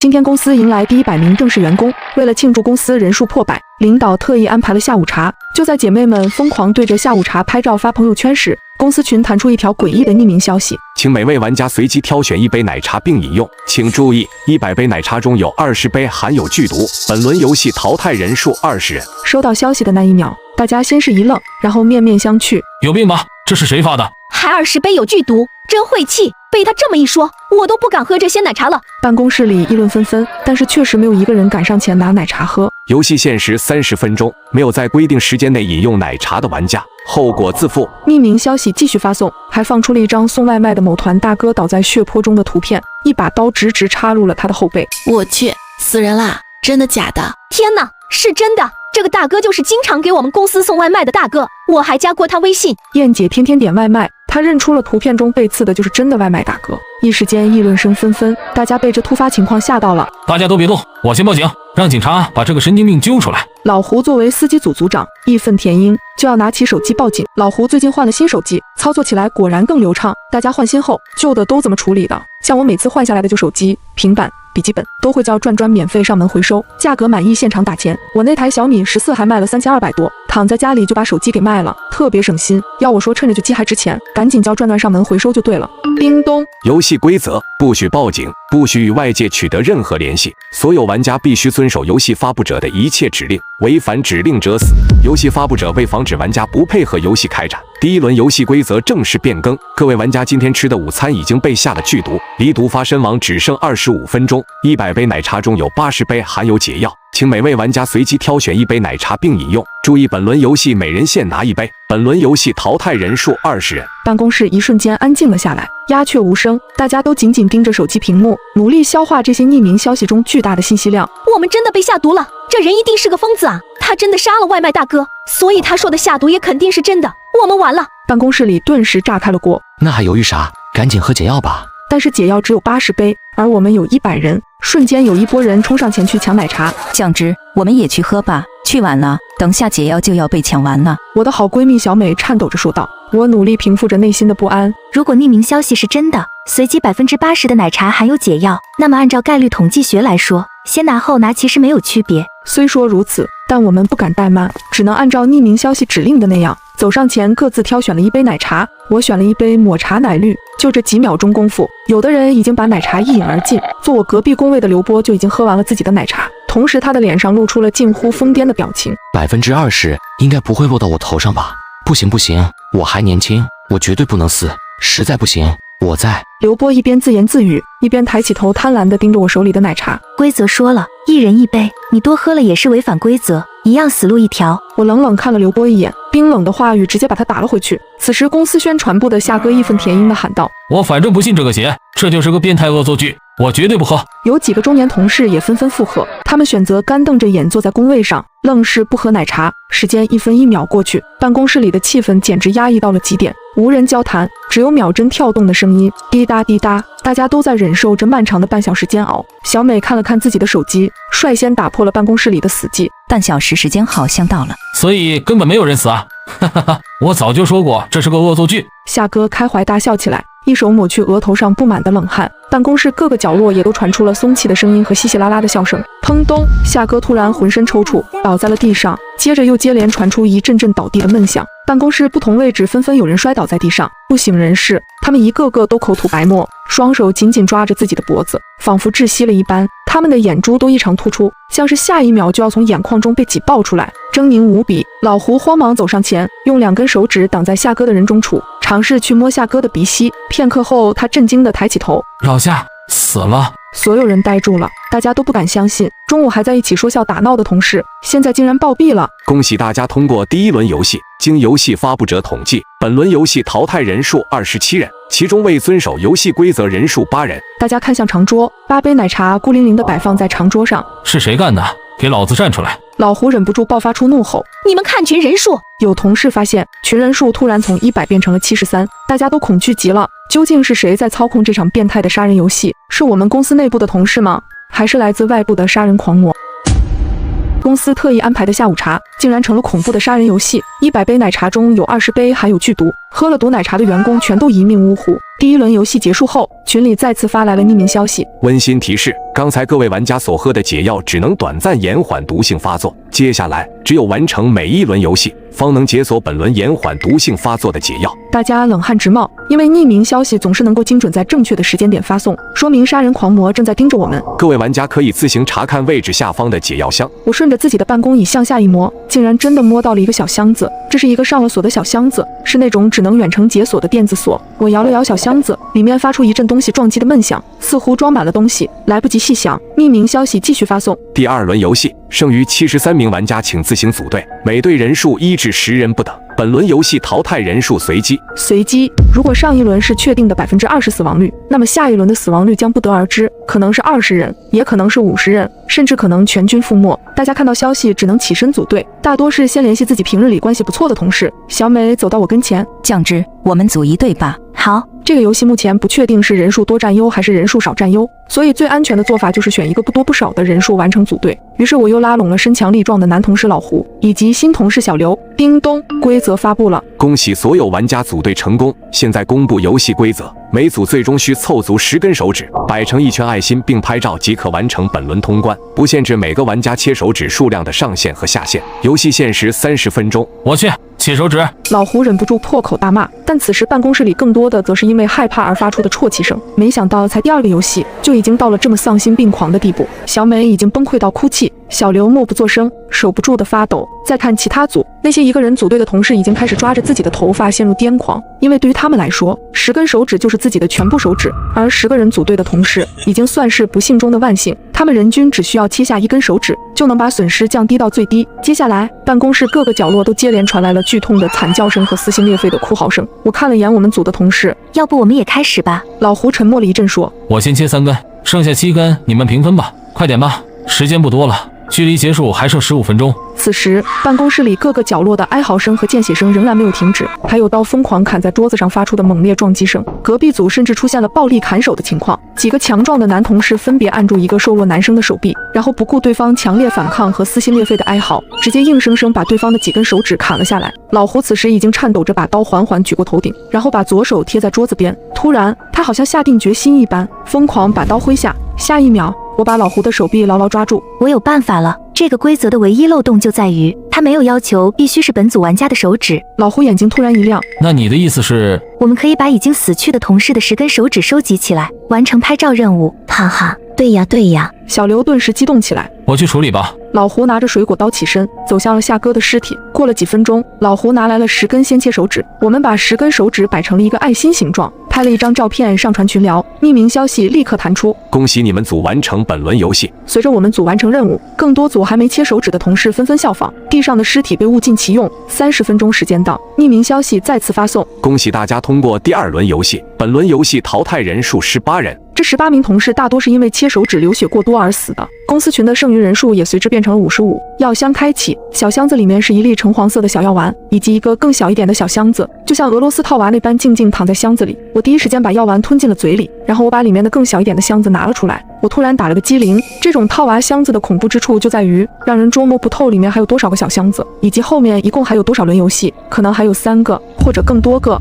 今天公司迎来第100名正式员工，为了庆祝公司人数破百，领导特意安排了下午茶。就在姐妹们疯狂对着下午茶拍照发朋友圈时，公司群弹出一条诡异的匿名消息：请每位玩家随机挑选1杯奶茶并饮用，请注意，100杯奶茶中有20杯含有剧毒，本轮游戏淘汰人数20人。收到消息的那一秒，大家先是一愣，然后面面相觑。有病吧？这是谁发的？还20杯有剧毒，真晦气！被他这么一说，我都不敢喝这些奶茶了。办公室里议论纷纷，但是确实没有一个人敢上前拿奶茶喝。游戏限时30分钟，没有在规定时间内饮用奶茶的玩家，后果自负。匿名消息继续发送，还放出了一张送外卖的某团大哥倒在血泊中的图片，一把刀直插入了他的后背。我去，死人啦！真的假的？天哪，是真的！这个大哥就是经常给我们公司送外卖的大哥，我还加过他微信。燕姐天天点外卖，她认出了图片中被刺的就是真的外卖大哥。一时间议论声纷纷，大家被这突发情况吓到了。大家都别动，我先报警，让警察把这个神经病揪出来。老胡作为司机组组长，义愤填膺，就要拿起手机报警。老胡最近换了新手机，操作起来果然更流畅。大家换新后，旧的都怎么处理的？像我每次换下来的旧手机、平板、笔记本都会叫转转免费上门回收，价格满意现场打钱。我那台小米14还卖了3200多，躺在家里就把手机给卖了，特别省心。要我说趁着这机还值钱，赶紧叫转转上门回收就对了。叮咚，游戏规则：不许报警，不许与外界取得任何联系，所有玩家必须遵守游戏发布者的一切指令，违反指令者死。游戏发布者为防止玩家不配合游戏开展，第1轮游戏规则正式变更。各位玩家今天吃的午餐已经被下了剧毒，离毒发身亡只剩25分钟。100杯奶茶中有80杯含有解药，请每位玩家随机挑选1杯奶茶并饮用。注意，本轮游戏每人限拿1杯，本轮游戏淘汰人数20人。办公室一瞬间安静了下来，鸦雀无声，大家都紧紧盯着手机屏幕，努力消化这些匿名消息中巨大的信息量。我们真的被下毒了，这人一定是个疯子啊！他真的杀了外卖大哥，所以他说的下毒也肯定是真的。我们完了！办公室里顿时炸开了锅。那还犹豫啥？赶紧喝解药吧！但是解药只有80杯，而我们有100人。瞬间有一波人冲上前去抢奶茶。酱汁，我们也去喝吧，去晚了，等下解药就要被抢完了。我的好闺蜜小美颤抖着说道。我努力平复着内心的不安。如果匿名消息是真的，随机80%的奶茶含有解药，那么按照概率统计学来说，先拿后拿其实没有区别。虽说如此，但我们不敢怠慢，只能按照匿名消息指令的那样，走上前各自挑选了1杯奶茶。我选了1杯抹茶奶绿，就这几秒钟功夫，有的人已经把奶茶一饮而尽。坐我隔壁工位的刘波就已经喝完了自己的奶茶，同时他的脸上露出了近乎疯癫的表情。20%应该不会落到我头上吧？不行不行，我还年轻，我绝对不能死，实在不行我在。刘波一边自言自语，一边抬起头贪婪地盯着我手里的奶茶。规则说了，1人1杯，你多喝了也是违反规则，一样死路一条。我冷冷看了刘波一眼，冰冷的话语直接把他打了回去。此时公司宣传部的夏哥义愤填膺地喊道：我反正不信这个邪，这就是个变态恶作剧，我绝对不喝。有几个中年同事也纷纷附和，他们选择干瞪着眼坐在工位上，愣是不喝奶茶。时间1分1秒过去，办公室里的气氛简直压抑到了极点，无人交谈，只有秒针跳动的声音，滴答滴答。大家都在忍受着漫长的半小时煎熬。小美看了看自己的手机，率先打破了办公室里的死寂。半小时时间好像到了，所以根本没有人死啊！哈哈哈，我早就说过这是个恶作剧。夏哥开怀大笑起来，一手抹去额头上布满的冷汗。办公室各个角落也都传出了松气的声音和稀稀拉拉的笑声。砰咚，夏哥突然浑身抽搐，倒在了地上，接着又接连传出一阵阵倒地的闷响。办公室不同位置纷纷有人摔倒在地上，不省人事。他们一个个都口吐白沫，双手紧紧抓着自己的脖子，仿佛窒息了一般。他们的眼珠都异常突出，像是下一秒就要从眼眶中被挤爆出来，狰狞无比。老胡慌忙走上前，用2根手指挡在夏哥的人中处，尝试去摸夏哥的鼻息。片刻后，他震惊地抬起头，老夏死了。所有人呆住了，大家都不敢相信，中午还在一起说笑打闹的同事，现在竟然暴毙了。恭喜大家通过第1轮游戏。经游戏发布者统计，本轮游戏淘汰人数27人，其中未遵守游戏规则人数8人。大家看向长桌，8杯奶茶孤零零地摆放在长桌上。是谁干的？给老子站出来！老胡忍不住爆发出怒吼。你们看群人数。有同事发现群人数突然从100变成了73，大家都恐惧极了。究竟是谁在操控这场变态的杀人游戏？是我们公司内部的同事吗？还是来自外部的杀人狂魔？公司特意安排的下午茶竟然成了恐怖的杀人游戏。100杯奶茶中有20杯含有剧毒，喝了毒奶茶的员工全都一命呜呼。第一轮游戏结束后，群里再次发来了匿名消息。温馨提示：刚才各位玩家所喝的解药只能短暂延缓毒性发作，接下来只有完成每一轮游戏，方能解锁本轮延缓毒性发作的解药。大家冷汗直冒，因为匿名消息总是能够精准在正确的时间点发送，说明杀人狂魔正在盯着我们。各位玩家可以自行查看位置下方的解药箱。我顺着自己的办公椅向下一摸，竟然真的摸到了一个小箱子。这是一个上了锁的小箱子，是那种只能远程解锁的电子锁。我摇了摇小箱子，里面发出一阵东西撞击的闷响，似乎装满了东西，来不及细想，匿名消息继续发送。第二轮游戏，剩余73名玩家请自行组队，每队人数1至10人不等。本轮游戏淘汰人数随机。随机，如果上一轮是确定的20%死亡率，那么下一轮的死亡率将不得而知，可能是20人，也可能是50人，甚至可能全军覆没。大家看到消息只能起身组队，大多是先联系自己平日里关系不错的同事。小美走到我跟前，酱汁，我们组一队吧。好，这个游戏目前不确定是人数多占优还是人数少占优，所以最安全的做法就是选一个不多不少的人数完成组队。于是我又拉拢了身强力壮的男同事老胡以及新同事小刘。叮咚，规则发布了，恭喜所有玩家组队成功！现在公布游戏规则，每组最终需凑足10根手指，摆成一圈爱心并拍照即可完成本轮通关，不限制每个玩家切手指数量的上限和下限。游戏限时30分钟。我去切手指。老胡忍不住破口大骂，但此时办公室里更多的则是因为害怕而发出的啜泣声。没想到才第2个游戏就已经到了这么丧心病狂的地步，小美已经崩溃到哭泣，小刘默不作声，手不住的发抖。再看其他组，那些一个人组队的同事已经开始抓着自己的头发陷入癫狂，因为对于他们来说，10根手指就是自己的全部手指，而10个人组队的同事已经算是不幸中的万幸，他们人均只需要切下1根手指，就能把损失降低到最低。接下来，办公室各个角落都接连传来了剧痛的惨叫声和撕心裂肺的哭嚎声。我看了眼我们组的同事，要不我们也开始吧？老胡沉默了一阵说：“我先切3根，剩下7根你们平分吧，快点吧，时间不多了，距离结束还剩15分钟。”此时，办公室里各个角落的哀嚎声和见血声仍然没有停止，还有刀疯狂砍在桌子上发出的猛烈撞击声。隔壁组甚至出现了暴力砍手的情况，几个强壮的男同事分别按住一个瘦弱男生的手臂，然后不顾对方强烈反抗和撕心裂肺的哀嚎，直接硬生生把对方的几根手指砍了下来。老胡此时已经颤抖着把刀缓缓举过头顶，然后把左手贴在桌子边。突然，他好像下定决心一般，疯狂把刀挥下。下一秒，我把老胡的手臂牢牢抓住。我有办法了。这个规则的唯一漏洞就在于，他没有要求必须是本组玩家的手指。老胡眼睛突然一亮，那你的意思是，我们可以把已经死去的同事的10根手指收集起来，完成拍照任务。哈哈，对呀对呀。小刘顿时激动起来，我去处理吧。老胡拿着水果刀起身，走向了夏哥的尸体。过了几分钟，老胡拿来了10根鲜切手指，我们把10根手指摆成了一个爱心形状，拍了一张照片上传群聊，匿名消息立刻弹出：恭喜你们组完成本轮游戏。随着我们组完成任务，更多组还没切手指的同事纷纷效仿，地上的尸体被物尽其用。30分钟时间到，匿名消息再次发送：恭喜大家通过第2轮游戏，本轮游戏淘汰人数18人。这18名同事大多是因为切手指流血过多而死的。公司群的剩余人数也随之变成了55。药箱开启，小箱子里面是一粒橙黄色的小药丸，以及一个更小一点的小箱子，就像俄罗斯套娃那般静静躺在箱子里。我第一时间把药丸吞进了嘴里，然后我把里面的更小一点的箱子拿了出来。我突然打了个激灵，这种套娃箱子的恐怖之处就在于让人捉摸不透里面还有多少个小箱子，以及后面一共还有多少轮游戏，可能还有3个或者更多个。